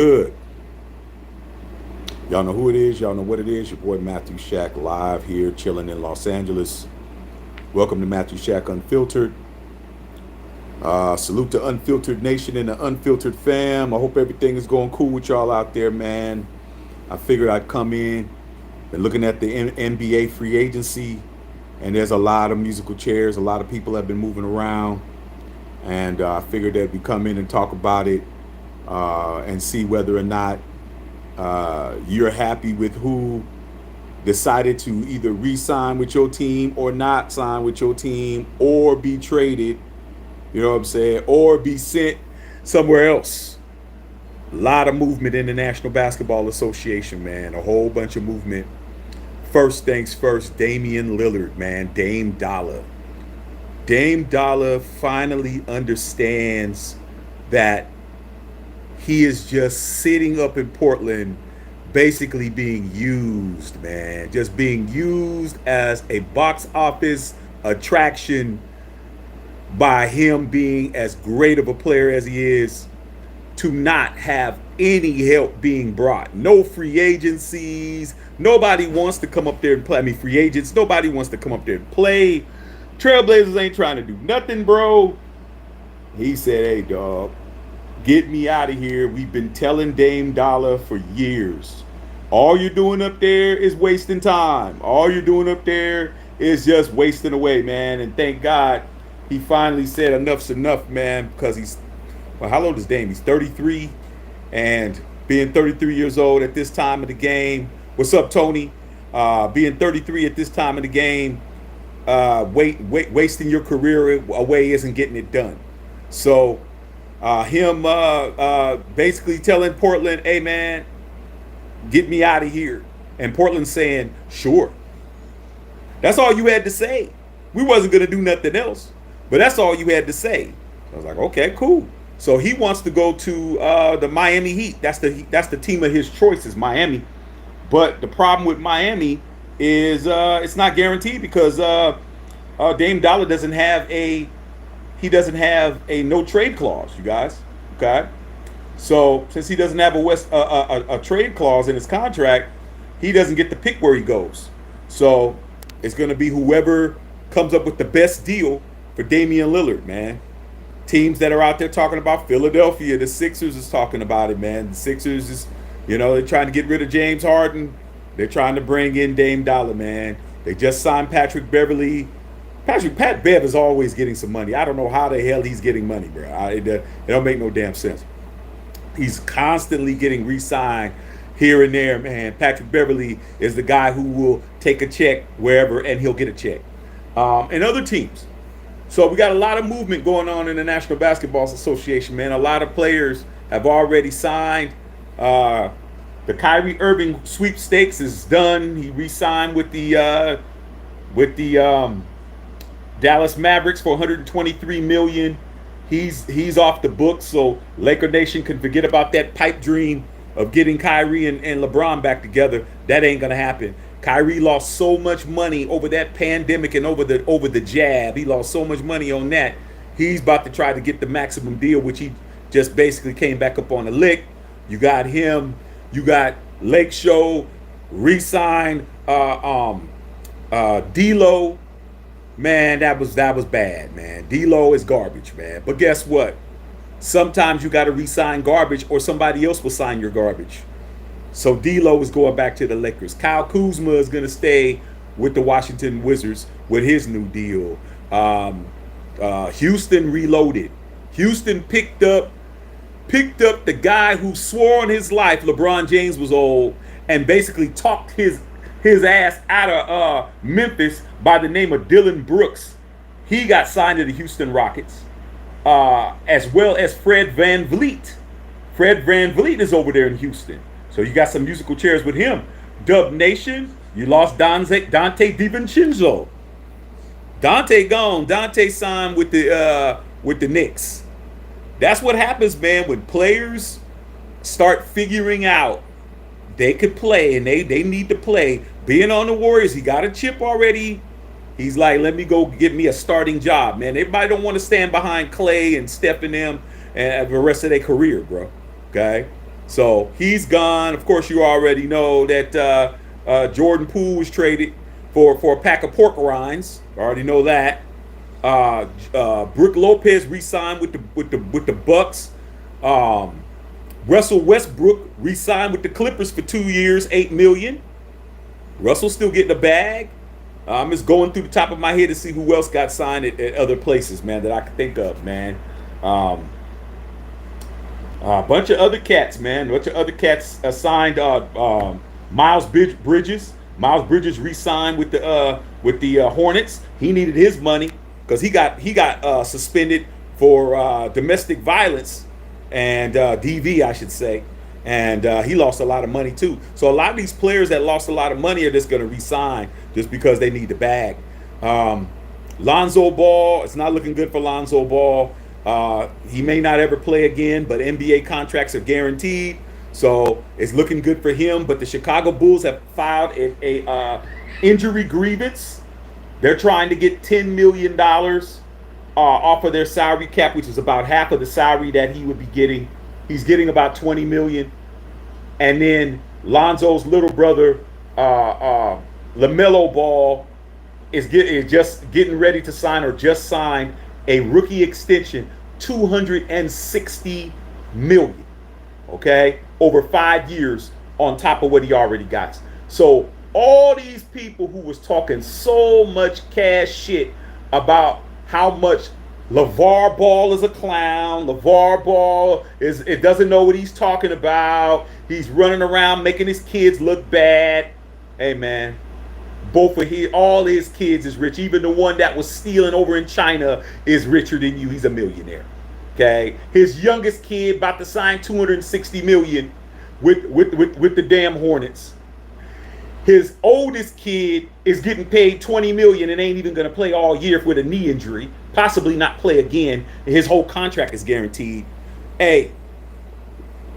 Good. Y'all know who it is. Y'all know what it is. Your boy Matthew Shack live here, chilling in Los Angeles. Welcome to Matthew Shack Unfiltered. Salute to Unfiltered Nation and the Unfiltered fam. I hope everything is going cool with y'all out there, man. I figured I'd come in. Been looking at the NBA free agency, and there's a lot of musical chairs. A lot of people have been moving around, and I figured that we'd come in and talk about it and see whether or not you're happy with who decided to either re-sign with your team or not sign with your team or be traded, you know what I'm saying, or be sent somewhere else. A lot of movement in the National Basketball Association, man. A whole bunch of movement. First things first, Damian Lillard, man. Dame Dollar. Dame Dollar finally understands that he is just sitting up in Portland, basically being used, man. Just being used as a box office attraction by him being as great of a player as he is, to not have any help being brought. No free agencies. Nobody wants to come up there and play. I mean, free agents, nobody wants to come up there and play. Trailblazers ain't trying to do nothing, bro. He said, hey, dog, get me out of here. We've been telling Dame Dollar for years. All you're doing up there is wasting time. All you're doing up there is just wasting away, man. And thank God he finally said enough's enough, man, because well, how old is Dame? He's 33, and being 33 years old at this time of the game. What's up, Tony? Being 33 at this time of the game, wasting your career away isn't getting it done. So him basically telling Portland, hey, man, get me out of here. And Portland saying, sure. That's all you had to say. We wasn't going to do nothing else. But that's all you had to say. I was like, okay, cool. So he wants to go to the Miami Heat. That's the team of his choice is Miami. But the problem with Miami is it's not guaranteed because Dame Dollar doesn't have a no trade clause, you guys. Okay, so since he doesn't have a trade clause in his contract, he doesn't get to pick where he goes. So it's going to be whoever comes up with the best deal for Damian Lillard, man. Teams that are out there talking about Philadelphia, the Sixers is talking about it, man. The Sixers is, they're trying to get rid of James Harden. They're trying to bring in Dame Dollar, man. They just signed Patrick Beverly. Pat Bev is always getting some money. I don't know how the hell he's getting money, bro. It don't make no damn sense. He's constantly getting re-signed here and there, man. Patrick Beverly is the guy who will take a check wherever and he'll get a check. And other teams. So we got a lot of movement going on in the National Basketball Association, man. A lot of players have already signed. The Kyrie Irving sweepstakes is done. He re-signed with the Dallas Mavericks for $123 million. He's off the books, so Laker Nation can forget about that pipe dream of getting Kyrie and LeBron back together. That ain't gonna happen. Kyrie lost so much money over that pandemic and over the jab. He lost so much money on that. He's about to try to get the maximum deal, which he just basically came back up on a lick. You got him. You got Lake Show re-signed D'Lo. Man, that was bad, man. D'Lo is garbage, man. But guess what? Sometimes you got to re-sign garbage, or somebody else will sign your garbage. So D'Lo is going back to the Lakers. Kyle Kuzma is going to stay with the Washington Wizards with his new deal. Houston reloaded. Houston picked up the guy who swore on his life LeBron James was old and basically talked his ass out of Memphis by the name of Dylan Brooks. He got signed to the Houston Rockets, as well as Fred VanVleet. Fred VanVleet is over there in Houston. So you got some musical chairs with him. Dub Nation, you lost Dante DiVincenzo. Dante gone. Dante signed with the Knicks. That's what happens, man, when players start figuring out they could play and they need to play. Being on the Warriors, he got a chip already. He's like, let me go get me a starting job, man. Everybody don't want to stand behind Clay and Steph and them and the rest of their career, bro. Okay? So he's gone. Of course, you already know that Jordan Poole was traded for a pack of pork rinds. I already know that. Brooke Lopez re-signed with the Bucks. Russell Westbrook re-signed with the Clippers for 2 years, $8 million. Russell's still getting a bag. I'm just going through the top of my head to see who else got signed at other places, man, that I can think of, man. A bunch of other cats, man. A bunch of other cats signed. Miles Bridges. Miles Bridges re-signed with the Hornets. He needed his money because he got suspended for domestic violence and DV, I should say. And he lost a lot of money too. So a lot of these players that lost a lot of money are just going to re-sign just because they need the bag. Lonzo Ball, it's not looking good for Lonzo Ball. He may not ever play again, but NBA contracts are guaranteed. So it's looking good for him. But the Chicago Bulls have filed a injury grievance. They're trying to get $10 million off of their salary cap, which is about half of the salary that he would be getting. He's getting about $20 million. And then Lonzo's little brother, LaMelo Ball, is just getting ready to sign or just signed a rookie extension, $260 million. Okay, over 5 years on top of what he already got. So all these people who was talking so much cash shit about how much LeVar Ball is a clown, LeVar Ball it doesn't know what he's talking about, he's running around making his kids look bad. Hey man, all his kids is rich. Even the one that was stealing over in China is richer than you. He's a millionaire. Okay, his youngest kid about to sign $260 million with the damn Hornets. His oldest kid is getting paid $20 million and ain't even gonna play all year with a knee injury, possibly not play again. His whole contract is guaranteed. Hey,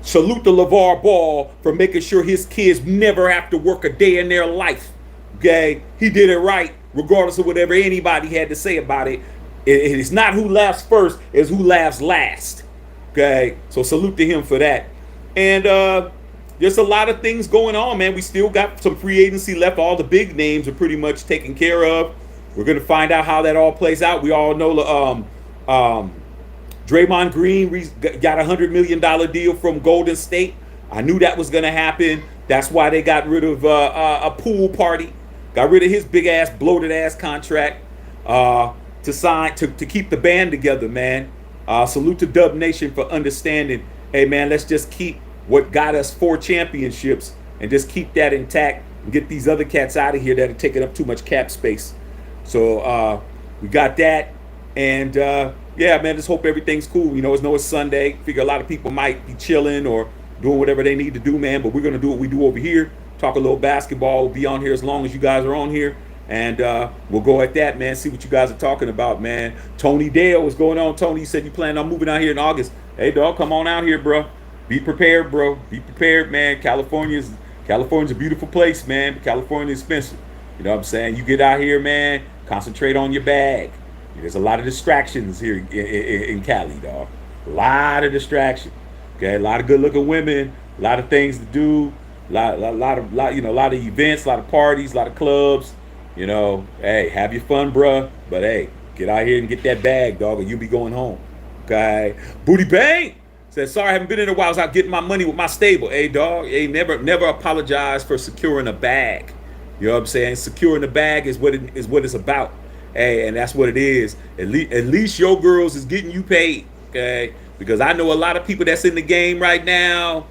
salute to LeVar Ball for making sure his kids never have to work a day in their life. Okay, he did it right, regardless of whatever anybody had to say about it. It's not who laughs first, it's who laughs last. Okay, so salute to him for that. And there's a lot of things going on, man. We still got some free agency left. All the big names are pretty much taken care of. We're going to find out how that all plays out. We all know Draymond Green got a $100 million deal from Golden State. I knew that was going to happen. That's why they got rid of a pool party. Got rid of his big ass, bloated ass contract to keep the band together, man. Salute to Dub Nation for understanding. Hey, man, let's just keep what got us 4 championships and just keep that intact and get these other cats out of here that are taking up too much cap space. So we got that. And yeah, man, just hope everything's cool. You know, it's Sunday. Figure a lot of people might be chilling or doing whatever they need to do, man. But we're going to do what we do over here. Talk a little basketball. We'll be on here as long as you guys are on here. And we'll go at that, man. See what you guys are talking about, man. Tony Dale, what's going on? Tony, you said you plan on moving out here in August. Hey, dog, come on out here, bro. Be prepared, bro. Be prepared, man. California's a beautiful place, man. But California is expensive. You know what I'm saying? You get out here, man. Concentrate on your bag. There's a lot of distractions here in Cali, dog. A lot of distraction. Okay, a lot of good-looking women. A lot of things to do. A lot of events. A lot of parties. A lot of clubs. You know, hey, have your fun, bro. But hey, get out here and get that bag, dog, or you'll be going home. Okay, Booty Bang says, sorry, I haven't been in a while. I was out getting my money with my stable. Hey, dog, hey, never apologize for securing a bag. You know what I'm saying? Securing the bag is what it's about. Hey, and that's what it is. At least your girls is getting you paid. Okay, because I know a lot of people that's in the game right now.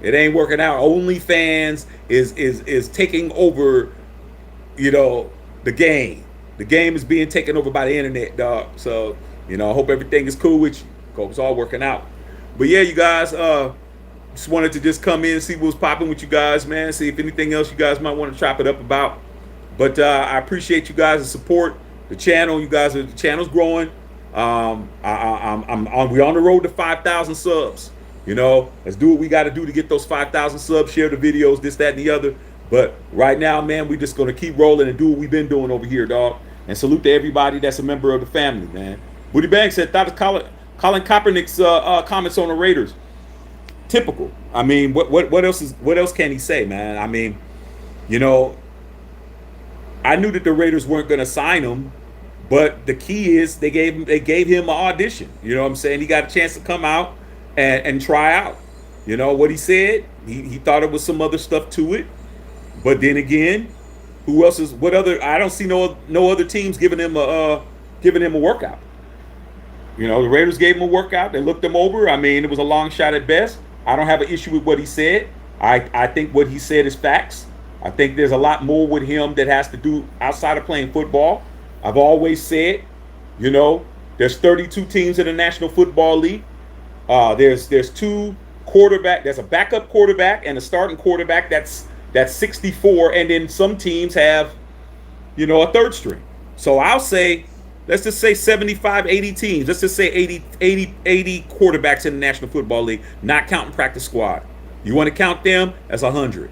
It ain't working out. OnlyFans is taking over. You know, the game. The game is being taken over by the internet, dog. So, you know, I hope everything is cool with you. Hope it's all working out. But yeah, you guys, just wanted to just come in and see what's popping with you guys, man. See if anything else you guys might want to chop it up about. But I appreciate you guys' support. The channel, the channel's growing. We're on the road to 5,000 subs. You know, let's do what we got to do to get those 5,000 subs. Share the videos, this, that, and the other. But right now, man, we're just going to keep rolling and do what we've been doing over here, dog. And salute to everybody that's a member of the family, man. Booty Bang said, thought of Colin Kaepernick's comments on the Raiders. Typical. I mean, what else can he say, man? I mean, you know, I knew that the Raiders weren't going to sign him, but the key is they gave him an audition. You know what I'm saying? He got a chance to come out and try out. You know what he said? He thought it was some other stuff to it, but then again, who else is? What other? I don't see no other teams giving him a workout. You know, the Raiders gave him a workout. They looked him over. I mean, it was a long shot at best. I don't have an issue with what he said. I think what he said is facts. I think there's a lot more with him that has to do outside of playing football. I've always said, you know, there's 32 teams in the National Football League. There's two quarterback. There's a backup quarterback and a starting quarterback. That's 64, and then some teams have, you know, a third string. So I'll say, let's just say 75, 80 teams. Let's just say 80 quarterbacks in the National Football League, not counting practice squad. You want to count them? That's 100.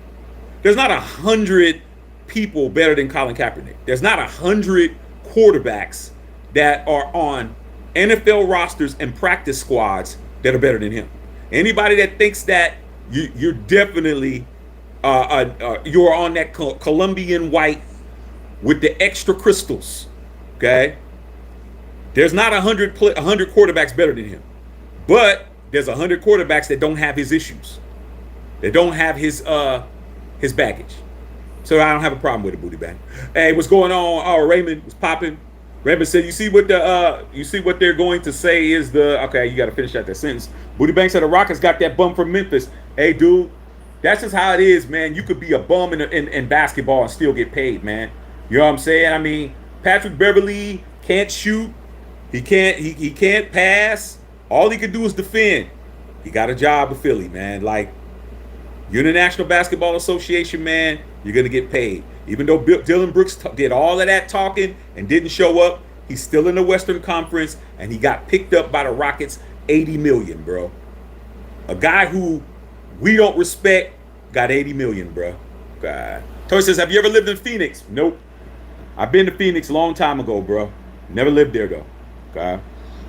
There's not 100 people better than Colin Kaepernick. There's not 100 quarterbacks that are on NFL rosters and practice squads that are better than him. Anybody that thinks that, you're definitely you're on that Colombian white with the extra crystals. Okay, there's not 100 quarterbacks better than him, but there's 100 quarterbacks that don't have his issues. They don't have his baggage. So I don't have a problem with it, Booty Bang. Hey, what's going on? Oh, Raymond was popping. Raymond said, you see what they're going to say is the, okay, you got to finish out that sentence. Booty Bang said the Rockets got that bum from Memphis. Hey, dude, that's just how it is, man. You could be a bum in basketball and still get paid, man. You know what I'm saying? I mean, Patrick Beverly can't shoot. He can't pass. All he can do is defend. He got a job with Philly, man. Like, you're in the National Basketball Association, man. You're going to get paid. Even though Dylan Brooks did all of that talking and didn't show up, he's still in the Western Conference, and he got picked up by the Rockets, $80 million, bro. A guy who we don't respect got $80 million, bro. God. Toy says, have you ever lived in Phoenix? Nope. I've been to Phoenix a long time ago, bro. Never lived there, though. Okay.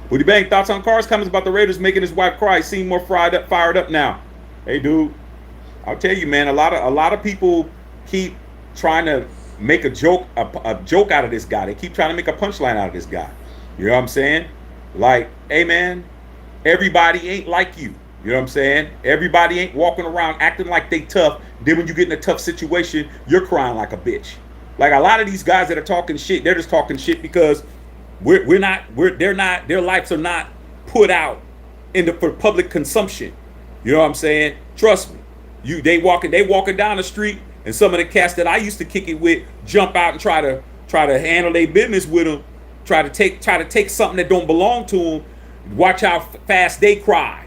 Booty Bang, thoughts on Carr's comments about the Raiders making his wife cry? Seem more fired up now. Hey, dude. I'll tell you, man. A lot of people keep trying to make a joke out of this guy. They keep trying to make a punchline out of this guy. You know what I'm saying? Like, hey, man, everybody ain't like you. You know what I'm saying? Everybody ain't walking around acting like they tough. Then when you get in a tough situation, you're crying like a bitch. Like a lot of these guys that are talking shit, they're just talking shit because their lives are not put out for public consumption. You know what I'm saying? Trust me. They walking down the street, and some of the cats that I used to kick it with jump out and try to handle their business with them, try to take something that don't belong to them. Watch how fast they cry.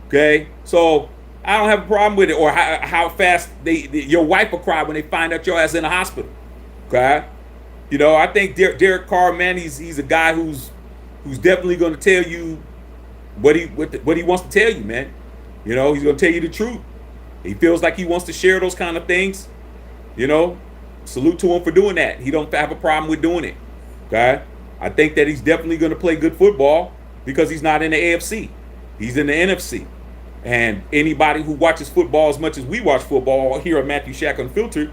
Okay, so I don't have a problem with it, or how fast your wife will cry when they find out your ass in the hospital. Okay, you know, I think Derek Carr, man, he's a guy who's definitely going to tell you what he wants to tell you, man. You know, he's going to tell you the truth. He feels like he wants to share those kind of things. You know, salute to him for doing that. He don't have a problem with doing it. Okay, I think that he's definitely going to play good football because he's not in the AFC. He's in the NFC. And anybody who watches football as much as we watch football here at Matthew Shack Unfiltered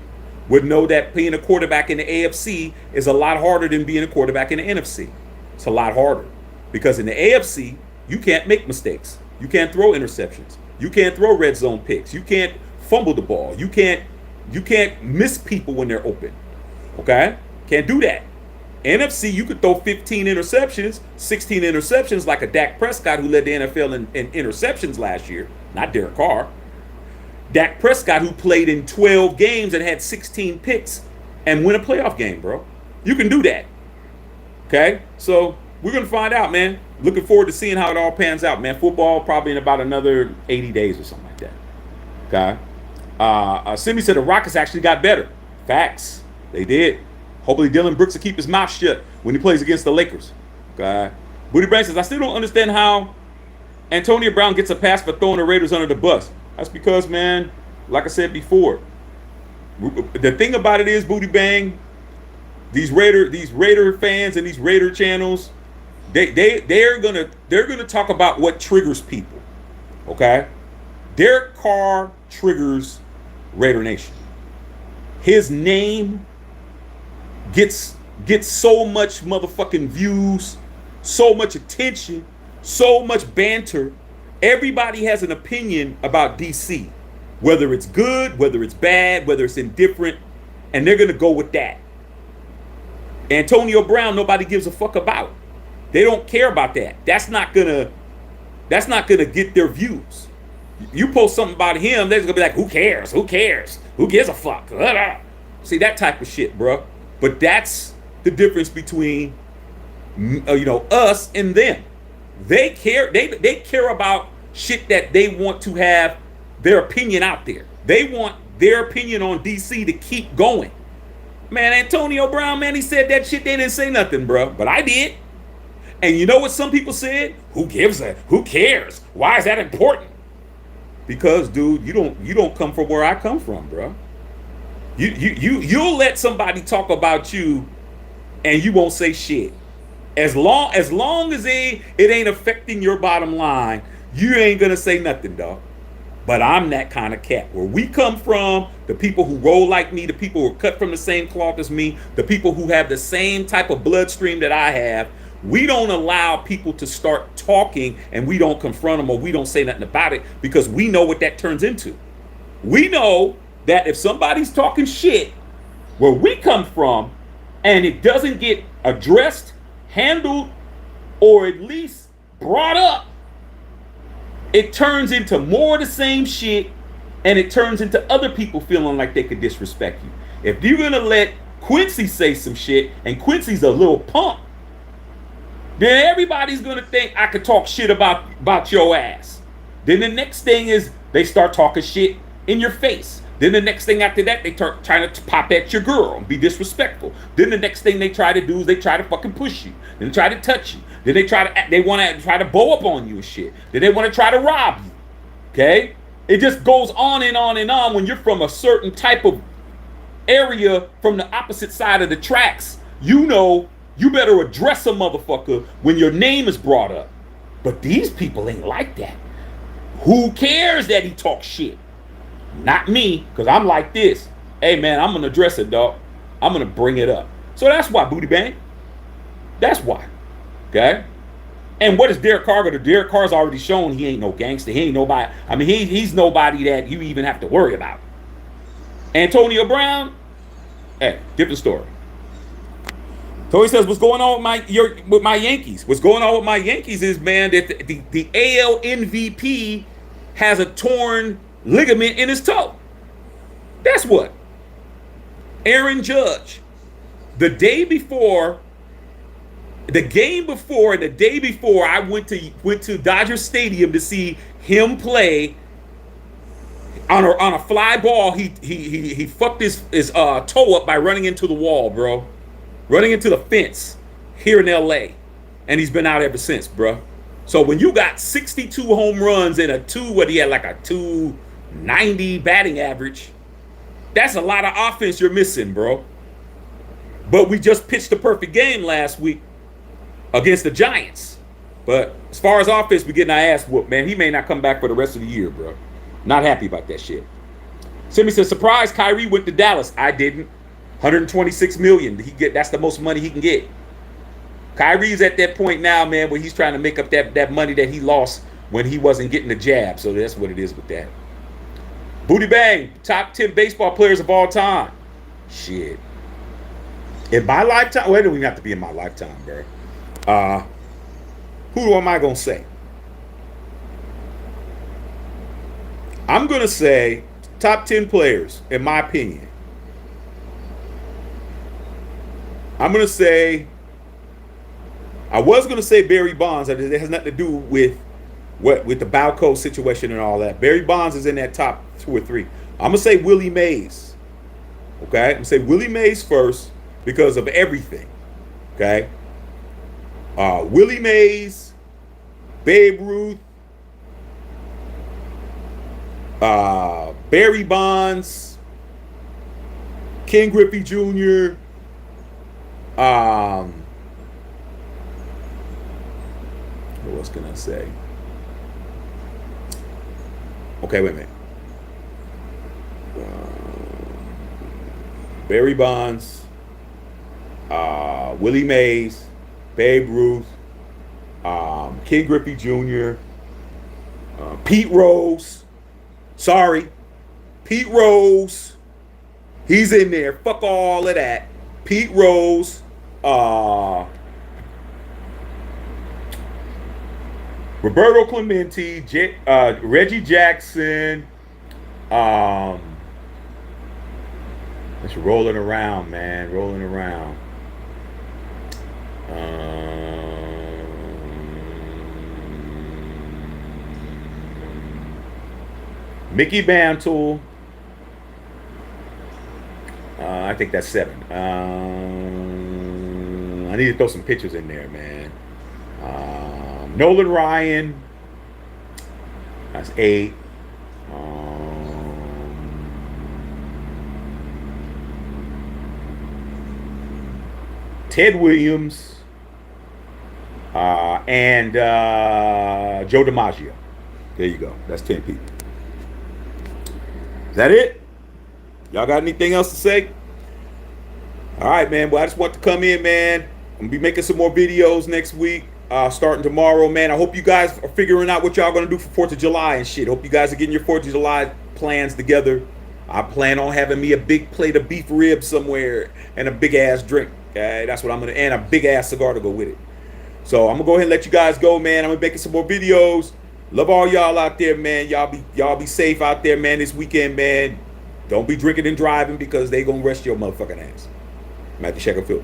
would know that being a quarterback in the AFC is a lot harder than being a quarterback in the NFC. It's a lot harder because in the AFC, you can't make mistakes. You can't throw interceptions. You can't throw red zone picks. You can't fumble the ball. You can't miss people when they're open. Okay? Can't do that. NFC, you could throw 15 interceptions, 16 interceptions like a Dak Prescott who led the NFL in interceptions last year. Not Derek Carr. Dak Prescott who played in 12 games and had 16 picks and win a playoff game, bro. You can do that. Okay? So we're going to find out, man. Looking forward to seeing how it all pans out, man. Football probably in about another 80 days or something like that. Okay? Simi said the Rockets actually got better. Facts. They did. Hopefully Dylan Brooks will keep his mouth shut when he plays against the Lakers. Okay? Booty Brand says, I still don't understand how Antonio Brown gets a pass for throwing the Raiders under the bus. That's because, man, like I said before, the thing about it is, Booty Bang, these Raider fans and these Raider channels, they're gonna talk about what triggers people. Okay? Derek Carr triggers Raider Nation. His name gets so much motherfucking views, so much attention, so much banter. Everybody has an opinion about DC, whether it's good, whether it's bad, whether it's indifferent, and they're gonna go with that. Antonio Brown, nobody gives a fuck about. They don't care about that. That's not gonna get their views. You post something about him, they're gonna be like, who cares? Who cares? Who gives a fuck? See, that type of shit, bro. But that's the difference between us and them. They care. They care about shit that they want to have their opinion out there. They want their opinion on DC to keep going. Man, Antonio Brown, man, he said that shit. They didn't say nothing, bro. But I did. And you know what some people said? Who gives a? Who cares? Why is that important? Because, dude, you don't come from where I come from, bro. You'll let somebody talk about you, and you won't say shit. As long as it ain't affecting your bottom line, you ain't gonna say nothing, dog. But I'm that kind of cat. Where we come from, the people who roll like me, the people who are cut from the same cloth as me, the people who have the same type of bloodstream that I have, we don't allow people to start talking, and we don't confront them, or we don't say nothing about it, because we know what that turns into. We know that if somebody's talking shit where we come from, and it doesn't get addressed, handled, or at least brought up, it turns into more of the same shit, and it turns into other people feeling like they could disrespect you. If you're gonna let Quincy say some shit, and Quincy's a little punk, then everybody's gonna think I could talk shit about your ass. Then the next thing is they start talking shit in your face. Then the next thing after that, they start trying to pop at your girl and be disrespectful. Then the next thing they try to do is they try to fucking push you. Then they try to touch you. Then they want to try to bow up on you and shit. Then they want to try to rob you. Okay? It just goes on and on and on when you're from a certain type of area from the opposite side of the tracks. You know, you better address a motherfucker when your name is brought up. But these people ain't like that. Who cares that he talks shit? Not me, because I'm like this. Hey, man, I'm going to address it, dog. I'm going to bring it up. So that's why, Booty Bang. That's why. Okay? And what is Derek Carr going to do? Derek Carr's already shown he ain't no gangster. He ain't nobody. I mean, he's nobody that you even have to worry about. Antonio Brown, hey, different story. So he says, what's going on with my Yankees? What's going on with my Yankees is, man, that the AL MVP has a torn ligament in his toe. That's what. Aaron Judge, the game before, and the day before, I went to Dodger Stadium to see him play. On a fly ball, he fucked his toe up by running into the wall, bro. Running into the fence here in LA. And he's been out ever since, bro. So when you got 62 home runs and he had like a 290 batting average, that's a lot of offense you're missing, bro. But we just pitched the perfect game last week against the Giants. But as far as offense, we're getting our ass whooped, man. He may not come back for the rest of the year, bro. Not happy about that shit. Simi says, surprise, Kyrie went to Dallas. I didn't. 126 million. That's the most money he can get. Kyrie's at that point now, man, where he's trying to make up that money that he lost when he wasn't getting the jab. So that's what it is with that. Booty Bang, top 10 baseball players of all time. Shit. In my lifetime, well, it don't even have to be in my lifetime, bro. Who am I going to say? I'm going to say top 10 players, in my opinion. I'm going to say, I was going to say Barry Bonds. It has nothing to do with the Balco situation and all that. Barry Bonds is in that top 2 or 3. I'm going to say Willie Mays. Okay? I'm going to say Willie Mays first because of everything. Okay? Willie Mays, Babe Ruth, Barry Bonds, Ken Griffey Jr., what else can I say? Okay, wait a minute. Barry Bonds, Willie Mays, Babe Ruth, Ken Griffey Jr., Pete Rose. Sorry, Pete Rose. He's in there. Fuck all of that. Pete Rose, Roberto Clemente, Reggie Jackson. It's rolling around, man. Rolling around. Mickey Mantle. I think that's 7. I need to throw some pictures in there, man. Nolan Ryan. That's 8. Ted Williams. And Joe DiMaggio. There you go. That's 10 people. Is that it? Y'all got anything else to say? All right, man. Well, I just want to come in, man. I'm going to be making some more videos next week, starting tomorrow, man. I hope you guys are figuring out what y'all going to do for 4th of July and shit. Hope you guys are getting your 4th of July plans together. I plan on having me a big plate of beef ribs somewhere and a big-ass drink. That's what I'm going to, and a big-ass cigar to go with it. So I'm going to go ahead and let you guys go, man. I'm going to be making some more videos. Love all y'all out there, man. Y'all be safe out there, man, this weekend, man. Don't be drinking and driving because they going to arrest your motherfucking ass. Matthew Shackelfield.